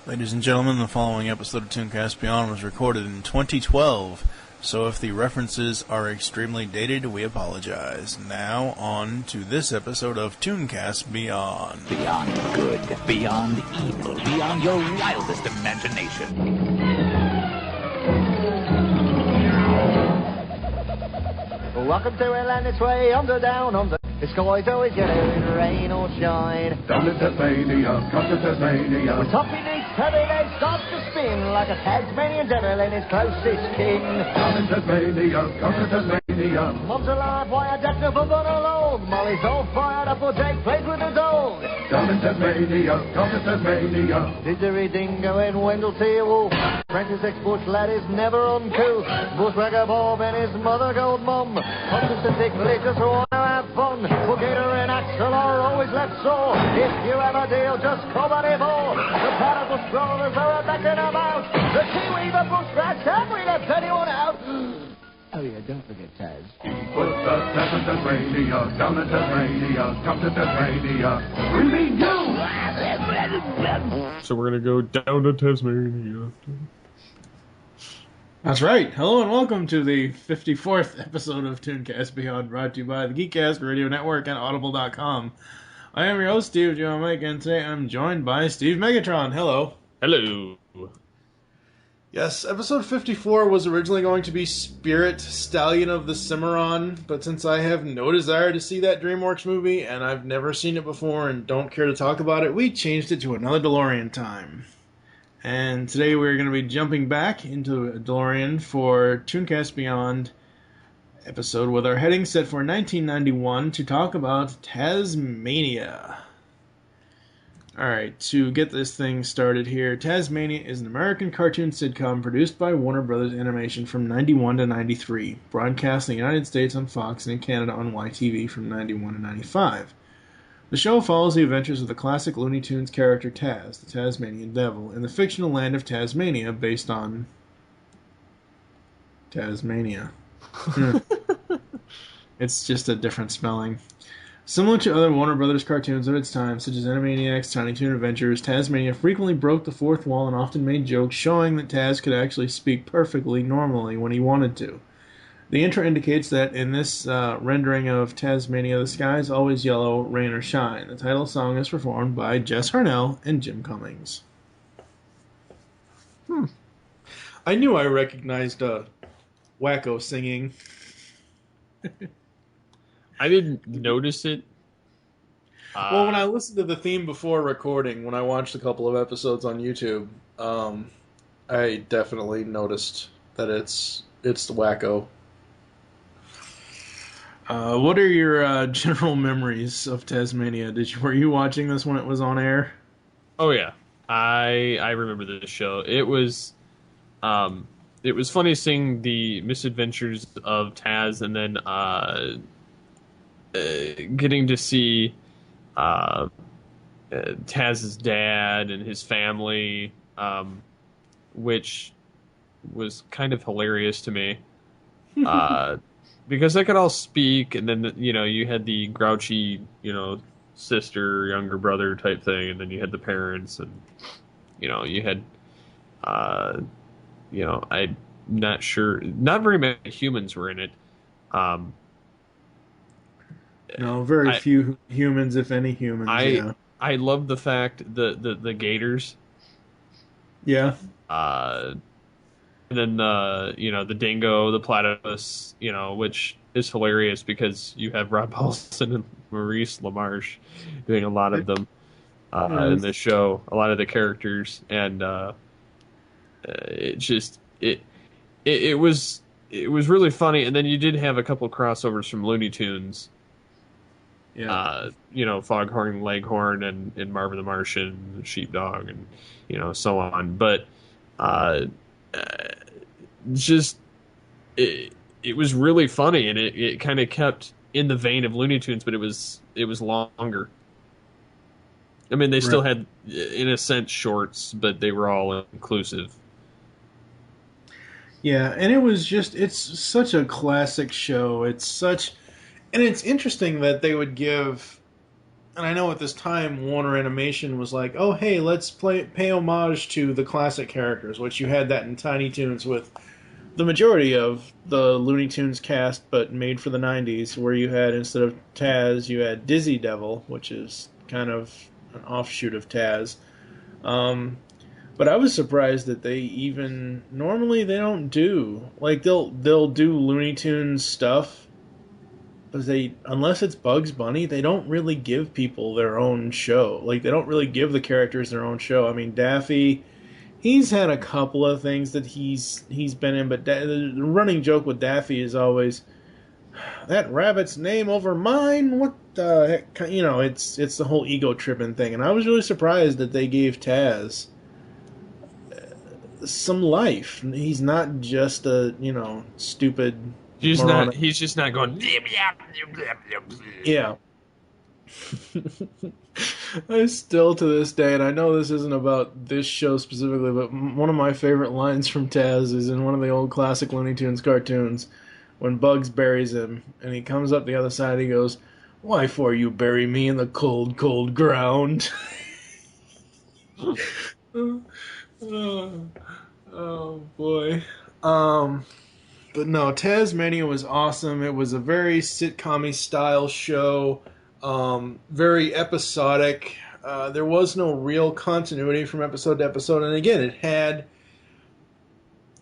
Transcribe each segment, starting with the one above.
Ladies and gentlemen, the following episode of ToonCast Beyond was recorded in 2012, so if the references are extremely dated, we apologize. Now, on to this episode of ToonCast Beyond. Beyond good, beyond evil, beyond your wildest imagination. Welcome to a land that's way under, down under. The sky's always yellow in rain or shine. Down to TazMania, come to TazMania. When Toppy needs heavy, they start to spin like a Tasmanian devil and his closest kin. Down to TazMania, come to TazMania. Mom's alive, why a deck of a bun alone. Molly's all fired up, or Jake plays with the dog. Down to TazMania, come to TazMania. Didgeridoo and Wendell T. Wolf. Prentice ex-bush lad is never uncouth. Bushwhacker Bob and his mother gold mum. Pontus and Dick just want to have fun. Gator and Axel are always left sore. If you have a deal, just call it more. The paddle strollers are knocking about. The Kiwi, the bush rats, have we left anyone out? Oh yeah, don't forget Taz. Put the Taz in TazMania, down to TazMania, come to TazMania. We mean you! So we're gonna go down to Tasmania. That's right. Hello and welcome to the 54th episode of ToonCast Beyond, brought to you by the GeekCast Radio Network and Audible.com. I am your host, Steve Joe Mike, and today I'm joined by Steve Megatron. Hello. Hello. Yes, episode 54 was originally going to be Spirit, Stallion of the Cimarron, but since I have no desire to see that DreamWorks movie, and I've never seen it before and don't care to talk about it, we changed it to another Delorean time. And today we're going to be jumping back into a DeLorean for ToonCast Beyond episode with our heading set for 1991 to talk about TazMania. Alright, to get this thing started here, TazMania is an American cartoon sitcom produced by Warner Brothers Animation from 91 to 93, broadcast in the United States on Fox and in Canada on YTV from 91 to 95. The show follows the adventures of the classic Looney Tunes character Taz, the Tasmanian Devil, in the fictional land of Tasmania based on TazMania. It's just a different spelling. Similar to other Warner Brothers cartoons of its time, such as Animaniacs, Tiny Toon Adventures, TazMania frequently broke the fourth wall and often made jokes showing that Taz could actually speak perfectly normally when he wanted to. The intro indicates that in this rendering of TazMania, the sky is always yellow, rain or shine. The title song is performed by Jess Harnell and Jim Cummings. I knew I recognized Wacko singing. I didn't notice it. Well, when I listened to the theme before recording, when I watched a couple of episodes on YouTube, I definitely noticed that it's the Wacko. What are your general memories of TazMania? Were you watching this when it was on air? Oh yeah, I remember this show. It was funny seeing the misadventures of Taz, and then getting to see Taz's dad and his family, which was kind of hilarious to me. Because they could all speak, and then, you had the grouchy, sister, younger brother type thing, and then you had the parents, and, you had, I'm not sure, not very many humans were in it. No, very few humans, if any humans, yeah. I love the fact the gators. Yeah. And then the dingo, the platypus, which is hilarious because you have Rob Paulson and Maurice LaMarche doing a lot of them in this show, a lot of the characters, and it was really funny. And then you did have a couple crossovers from Looney Tunes. Yeah. Foghorn Leghorn and Marvin the Martian, Sheepdog, and so on. But it was really funny, and it kind of kept in the vein of Looney Tunes, but it was longer. I mean, they still had, in a sense, shorts, but they were all inclusive. Yeah, and it's such a classic show. And it's interesting that they would give And I know at this time Warner Animation was like, "Oh, hey, let's pay homage to the classic characters," which you had that in Tiny Toons with the majority of the Looney Tunes cast, but made for the '90s, where you had, instead of Taz, you had Dizzy Devil, which is kind of an offshoot of Taz. But I was surprised that they even normally they don't do, like, they'll do Looney Tunes stuff, but unless it's Bugs Bunny, they don't really give people their own show. Like, they don't really give the characters their own show. I mean, Daffy, he's had a couple of things that he's been in, but the running joke with Daffy is always, that rabbit's name over mine? What the heck? You know, it's the whole ego tripping thing. And I was really surprised that they gave Taz some life. He's not just a, stupid... He's just not going... Yeah. I still, to this day, and I know this isn't about this show specifically, but one of my favorite lines from Taz is in one of the old classic Looney Tunes cartoons, when Bugs buries him, and he comes up the other side, he goes, "Why for you bury me in the cold, cold ground?" Oh boy. But no, TazMania was awesome. It was a very sitcom-y style show, very episodic. There was no real continuity from episode to episode, and again,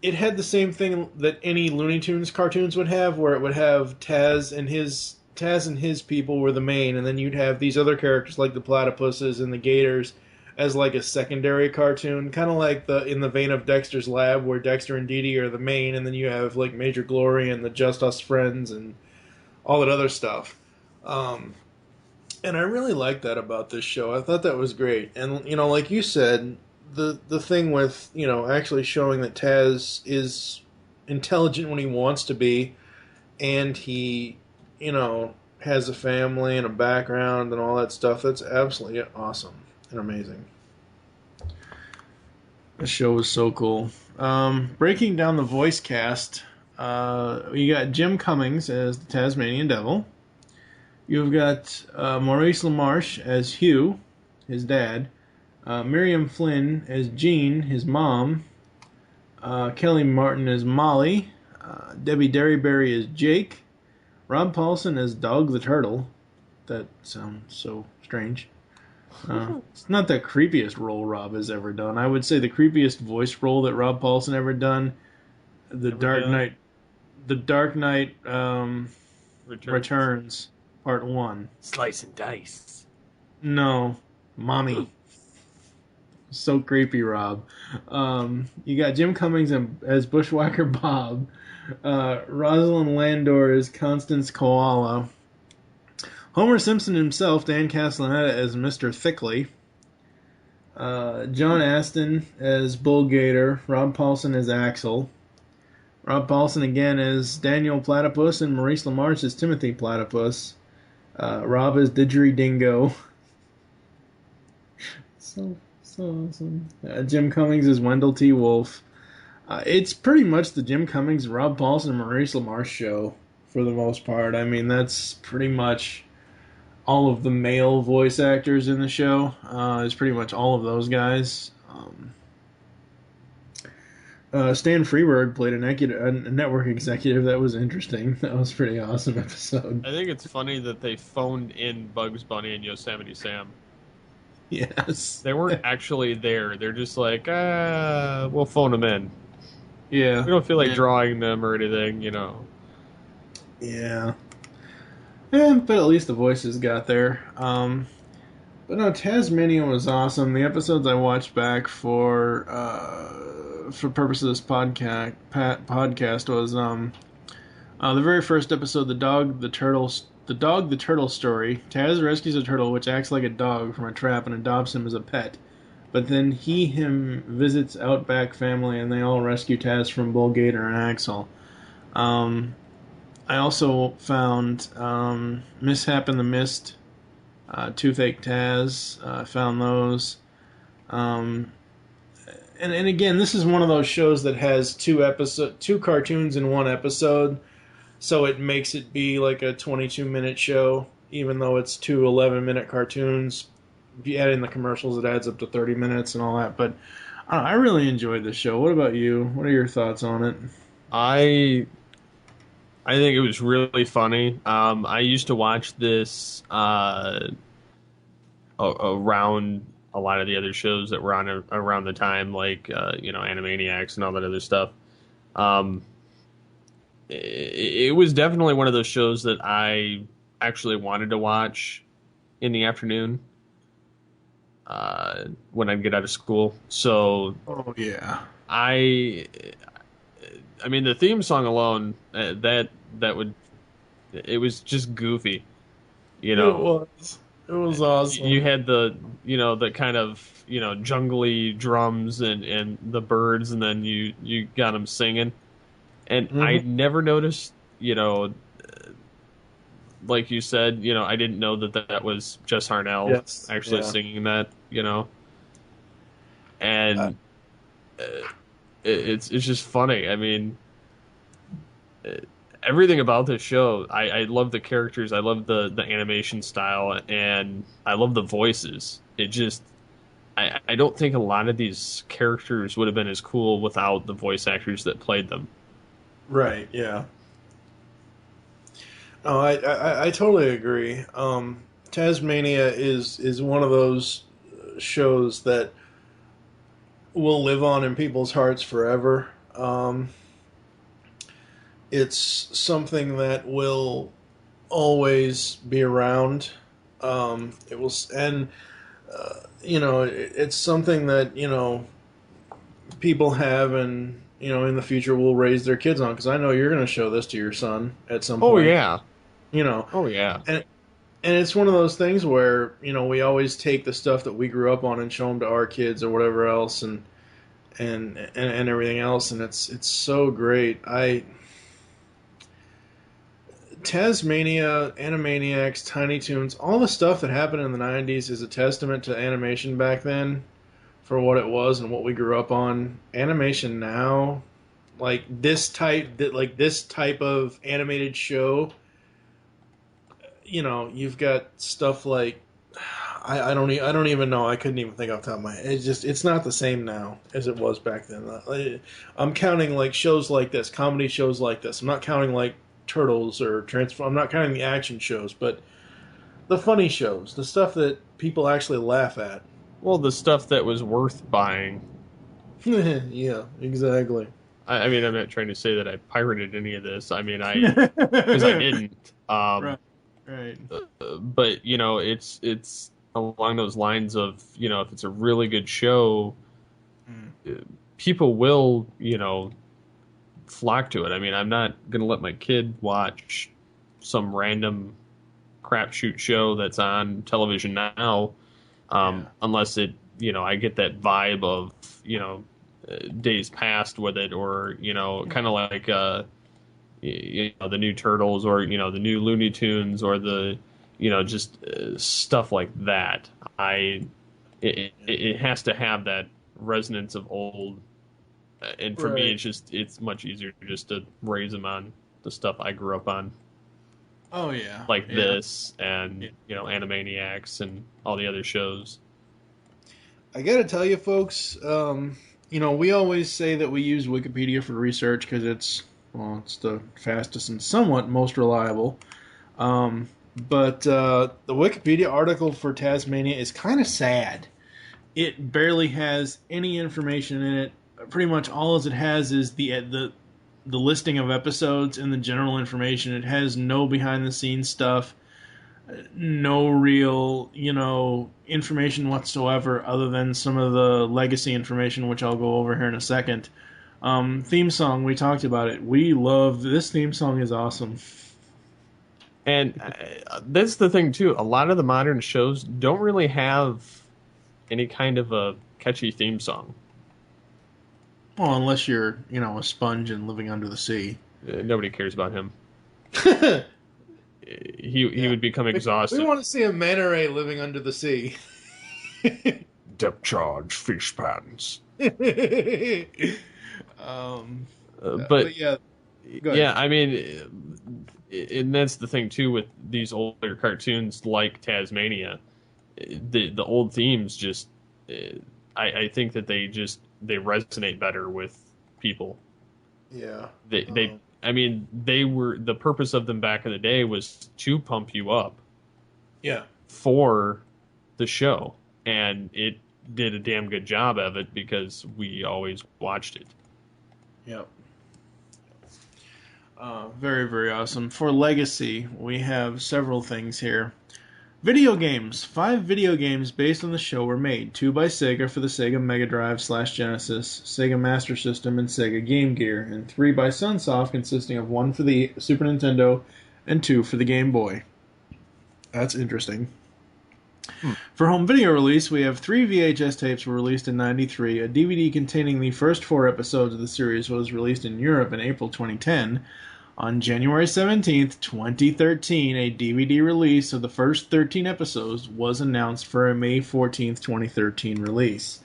it had the same thing that any Looney Tunes cartoons would have, where it would have Taz and his people were the main, and then you'd have these other characters like the platypuses and the gators as like a secondary cartoon, kind of like in the vein of Dexter's Lab, where Dexter and Dee Dee are the main, and then you have like Major Glory and the Just Us Friends and all that other stuff. And I really liked that about this show. I thought that was great. And like you said, the thing with actually showing that Taz is intelligent when he wants to be, and he has a family and a background and all that stuff. That's absolutely awesome and amazing. The show was so cool. Breaking down the voice cast, you got Jim Cummings as the Tasmanian Devil. You've got Maurice LaMarche as Hugh, his dad. Miriam Flynn as Jean, his mom. Kelly Martin as Molly. Debbie Derryberry as Jake. Rob Paulson as Dog the Turtle. That sounds so strange. It's not the creepiest role Rob has ever done. I would say the creepiest voice role that Rob Paulson ever done, The Dark Knight Returns Part 1. Slice and dice. No, Mommy. So creepy, Rob. You got Jim Cummings as Bushwhacker Bob. Rosalind Landor as Constance Koala. Homer Simpson himself, Dan Castellaneta, as Mr. Thickley. John Astin as Bull Gator. Rob Paulson as Axel. Rob Paulson again as Daniel Platypus, and Maurice LaMarche as Timothy Platypus. Rob as Didgeridingo. So awesome. Jim Cummings as Wendell T. Wolf. It's pretty much the Jim Cummings, Rob Paulson, and Maurice LaMarche show for the most part. I mean, that's pretty much all of the male voice actors in the show. It's pretty much all of those guys. Stan Freberg played a network executive. That was interesting. That was a pretty awesome episode. I think it's funny that they phoned in Bugs Bunny and Yosemite Sam. Yes. They weren't actually there. They're just like, we'll phone them in. Yeah. We don't feel like drawing them or anything, Yeah. But at least the voices got there. But no, Tasmania was awesome. The episodes I watched back for purpose of this podcast was the very first episode, the dog the turtle story. Taz rescues a turtle which acts like a dog from a trap and adopts him as a pet. But then him visits Outback family, and they all rescue Taz from Bull Gator and Axel. I also found Mishap in the Mist, Toothache Taz. I found those. And again, this is one of those shows that has two cartoons in one episode, so it makes it be like a 22-minute show. even though it's two 11-minute cartoons. If you add in the commercials, it adds up to 30 minutes and all that. But I really enjoyed the show. What about you? What are your thoughts on it? I think it was really funny. I used to watch this around a lot of the other shows that were on around the time, like Animaniacs and all that other stuff. It was definitely one of those shows that I actually wanted to watch in the afternoon when I'd get out of school. So, Oh yeah, I mean, the theme song alone, that would, it was just goofy, it was. It was awesome. You had the kind of, jungly drums and the birds, and then you got them singing. And I never noticed, like you said, I didn't know that was Jess Harnell singing that, and it's just funny. I mean, everything about this show, I love the characters, I love the animation style, and I love the voices. It just, I don't think a lot of these characters would have been as cool without the voice actors that played them. Right, yeah. Oh, I totally agree. TazMania is one of those shows that will live on in people's hearts forever. It's something that will always be around. It will, and it's something that people have, and in the future will raise their kids on. Because I know you're going to show this to your son at some point. Oh yeah. Oh yeah. And it's one of those things where we always take the stuff that we grew up on and show them to our kids or whatever else, and everything else, and it's so great. TazMania, Animaniacs, Tiny Toons, all the stuff that happened in the 90s is a testament to animation back then for what it was and what we grew up on. Animation now, like this type of animated show, you've got stuff like I don't even know. I couldn't even think off the top of my head. It's not the same now as it was back then. I'm counting like shows like this, comedy shows like this. I'm not counting like Turtles or Transform. I'm not counting the action shows, but the funny shows, the stuff that people actually laugh at. Well, the stuff that was worth buying. Yeah, exactly. I mean, I'm not trying to say that I pirated any of this. I mean, because I didn't. Right. But it's along those lines of if it's a really good show, people will flock to it. I mean, I'm not gonna let my kid watch some random crapshoot show that's on television now, unless it I get that vibe of days past with it, or kind of like the new Turtles, or the new Looney Tunes, or the just stuff like that. It has to have that resonance of old, and for me it's much easier just to raise them on the stuff I grew up on. Oh yeah, like this and Animaniacs and all the other shows. I gotta tell you, folks, we always say that we use Wikipedia for research because it's the fastest and somewhat most reliable. But the Wikipedia article for TazMania is kind of sad. It barely has any information in it. Pretty much all it has is the listing of episodes and the general information. It has no behind the scenes stuff, no real information whatsoever, other than some of the legacy information, which I'll go over here in a second. Theme song, we talked about it. We love this theme song. Is awesome. And that's the thing too. A lot of the modern shows don't really have any kind of a catchy theme song. Well, unless you're, a sponge and living under the sea. Nobody cares about him. He would become exhausted. We want to see a manta ray living under the sea. Depth charge fish pans. But yeah, I mean, and that's the thing too with these older cartoons like TazMania. The old themes just, I think that they resonate better with people. Yeah. They were, the purpose of them back in the day was to pump you up. Yeah. For the show, and it did a damn good job of it because we always watched it. Yep. Very, very awesome. For Legacy, we have several things here. Video games. 5 video games based on the show were made. 2 by Sega for the Sega Mega Drive / Genesis, Sega Master System, and Sega Game Gear, and 3 by Sunsoft, consisting of 1 for the Super Nintendo and 2 for the Game Boy. That's interesting. For home video release, we have 3 VHS tapes were released in '93. A DVD containing the first 4 episodes of the series was released in Europe in April 2010. On January 17th, 2013, a DVD release of the first 13 episodes was announced for a May 14th, 2013 release.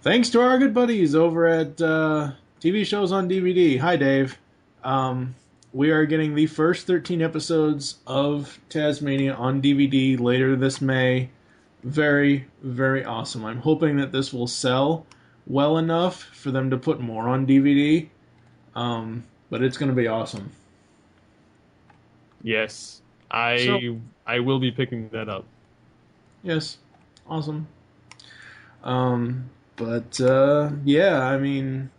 Thanks to our good buddies over at TV Shows on DVD. Hi, Dave. We are getting the first 13 episodes of TazMania on DVD later this May. Very, very awesome. I'm hoping that this will sell well enough for them to put more on DVD. But it's going to be awesome. Yes. I will be picking that up. Yes. Awesome. Yeah, I mean,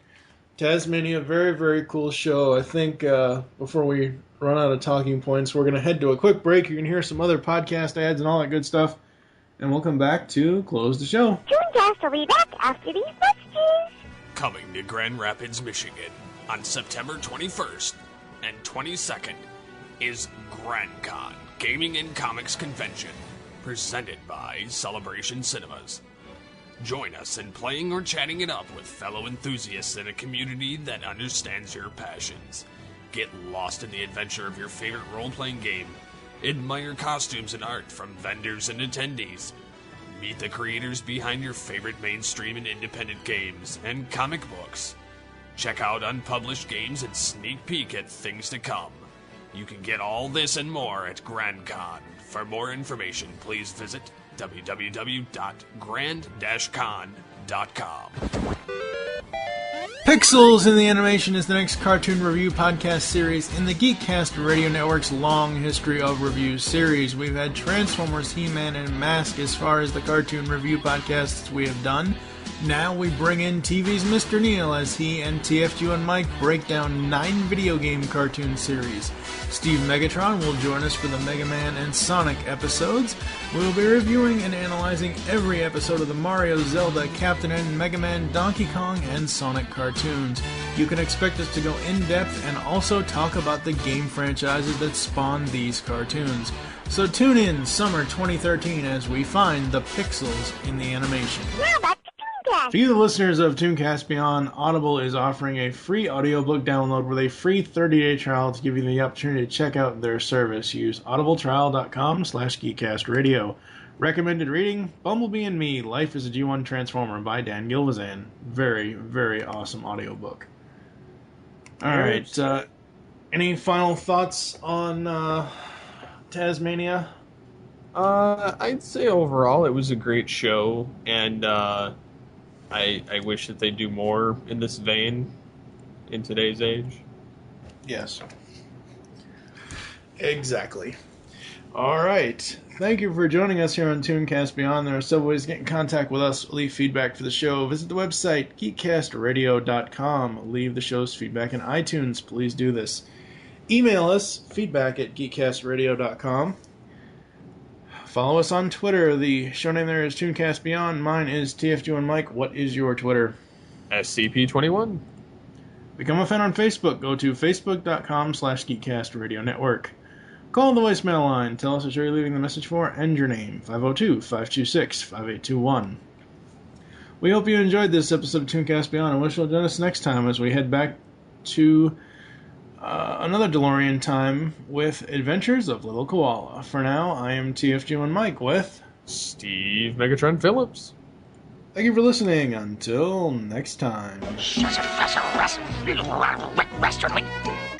TazMania, very, very cool show. I think before we run out of talking points, we're going to head to a quick break. You can hear some other podcast ads and all that good stuff. And we'll come back to close the show. ToonCast will be back after these messages. Coming to Grand Rapids, Michigan on September 21st and 22nd is GrandCon Gaming and Comics Convention, presented by Celebration Cinemas. Join us in playing or chatting it up with fellow enthusiasts in a community that understands your passions. Get lost in the adventure of your favorite role-playing game. Admire costumes and art from vendors and attendees. Meet the creators behind your favorite mainstream and independent games and comic books. Check out unpublished games and sneak peek at things to come. You can get all this and more at GrandCon. For more information, please visit www.grand-con.com. Pixels in the Animation is the next cartoon review podcast series in the GeekCast Radio Network's long history of review series. We've had Transformers, He-Man, and Mask as far as the cartoon review podcasts we have done. Now we bring in TV's Mr. Neil as he and TFG and Mike break down 9 video game cartoon series. Steve Megatron will join us for the Mega Man and Sonic episodes. We will be reviewing and analyzing every episode of the Mario, Zelda, Captain N, Mega Man, Donkey Kong, and Sonic cartoons. You can expect us to go in-depth and also talk about the game franchises that spawned these cartoons. So tune in summer 2013 as we find the pixels in the animation. Now back to ToonCast. For you, the listeners of ToonCast Beyond, Audible is offering a free audiobook download with a free 30-day trial to give you the opportunity to check out their service. Use audibletrial.com/geekcastradio. Recommended reading, Bumblebee and Me, Life as a G1 Transformer by Dan Gilvezan. Very, very awesome audiobook. Alright, any final thoughts on TazMania? I'd say overall it was a great show, and I wish that they do more in this vein in today's age. Yes. Exactly. Alright. Thank you for joining us here on ToonCast Beyond. There are several ways to get in contact with us. Leave feedback for the show. Visit the website, geekcastradio.com. Leave the show's feedback in iTunes. Please do this. Email us, feedback@geekcastradio.com. Follow us on Twitter. The show name there is ToonCast Beyond. Mine is TFG and Mike. What is your Twitter? SCP-21. Become a fan on Facebook. Go to facebook.com/geekcastradionetwork. Call the voicemail line. Tell us what you're leaving the message for and your name. 502-526-5821. We hope you enjoyed this episode of ToonCast Beyond and wish you'll join us next time as we head back to another DeLorean time with Adventures of Little Koala. For now, I am TFG and Mike with Steve Megatron Phillips. Thank you for listening. Until next time.